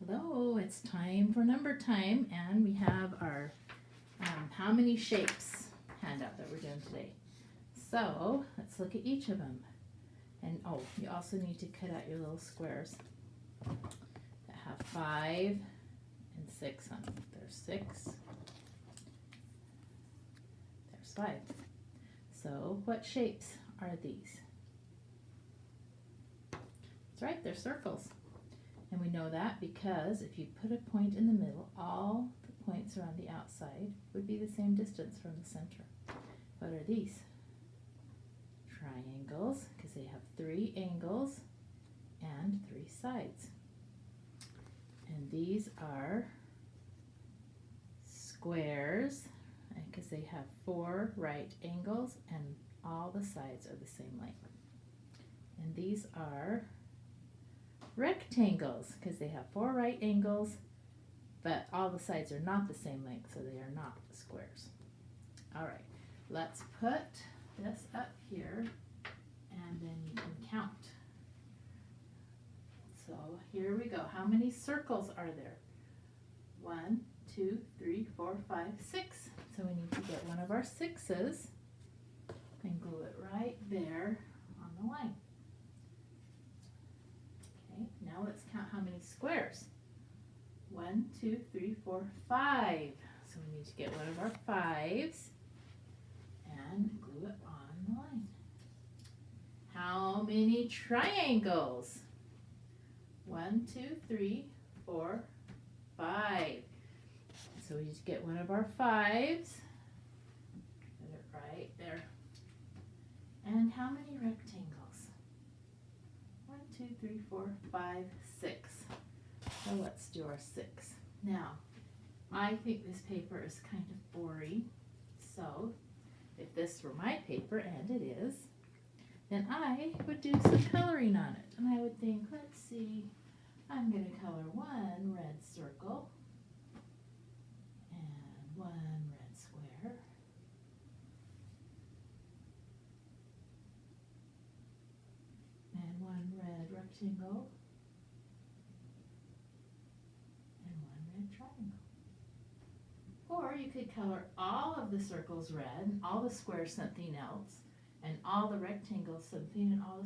Hello, it's time for number time, and we have our how many shapes handout that we're doing today. So let's look at each of them. And oh, you also need to cut out your little squares that have 5 and 6 on them. There's 6, there's 5. So what shapes are these? That's right, they're circles. And we know that because if you put a point in the middle, all the points around the outside would be the same distance from the center. What are these? Triangles, because they have 3 angles and 3 sides. And these are squares, because they have 4 right angles and all the sides are the same length. And these are rectangles, because they have 4 right angles, but all the sides are not the same length, so they are not squares. All right, let's put this up here, and then you can count. So here we go. How many circles are there? 1, 2, 3, 4, 5, 6. So we need to get one of our 6s and glue it right there on the line. Now let's count how many squares. 1, 2, 3, 4, 5. So we need to get one of our 5s and glue it on the line. How many triangles? 1, 2, 3, 4, 5. So we need to get one of our 5s. Put it right there. And how many rectangles? 1, 2, 3, 4, 5, 6. So let's do our 6. Now, I think this paper is kind of boring. So, if this were my paper, and it is, then I would do some coloring on it. And I would think, let's see, I'm going to color one red circle and one red square. And one red rectangle, and one red triangle. Or you could color all of the circles red, all the squares something else, and all the rectangles something, and all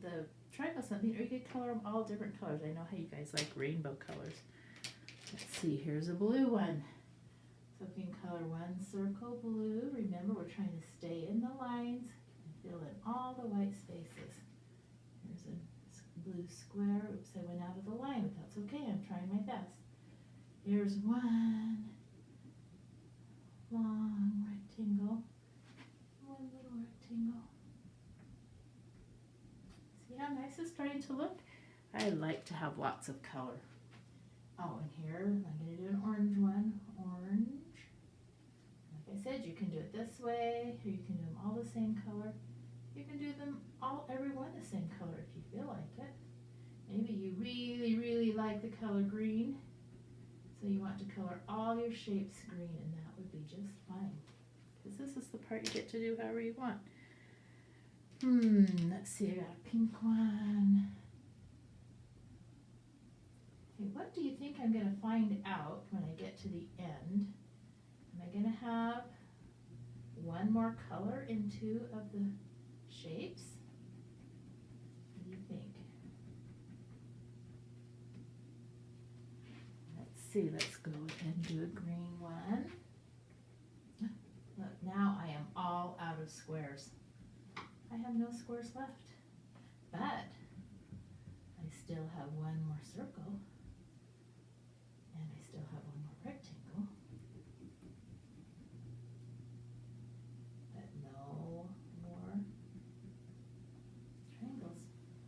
the triangles something, or you could color them all different colors. I know how you guys like rainbow colors. Let's see, here's a blue one. So we can color one circle blue. Remember, we're trying to stay in the lines and fill in all the white spaces. Here's a blue square. Oops, I went out of the line, but that's okay. I'm trying my best. Here's one long rectangle, one little rectangle. See how nice it's starting to look? I like to have lots of color. Oh, and here I'm going to do an orange one. Orange. Like I said, you can do it this way, or you can do them all the same color. You can do them all, every one the same color if you feel like it. Maybe you really, really like the color green, so you want to color all your shapes green, and that would be just fine. Because this is the part you get to do however you want. Let's see, I got a pink one. Okay, what do you think I'm going to find out when I get to the end? Am I going to have one more color in 2 of the shapes? What do you think? Let's see, let's go ahead and do a green one. Look, now I am all out of squares. I have no squares left, but I still have one more circle, and I still have one more rectangle, but no more triangles.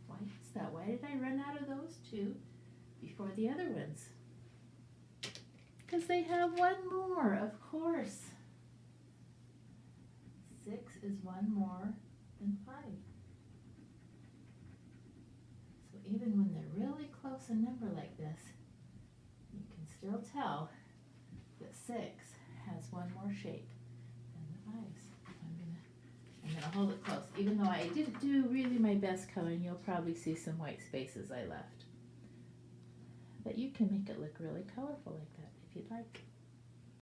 Why is that? Why did I run out of those 2 before the other ones? Because they have one more, of course. 6 is one more than 5. So even when they're really close in number like this, you can still tell that 6 has one more shape than the 5s. I'm gonna hold it close. Even though I didn't do really my best coloring, you'll probably see some white spaces I left. But you can make it look really colorful like that if you'd like.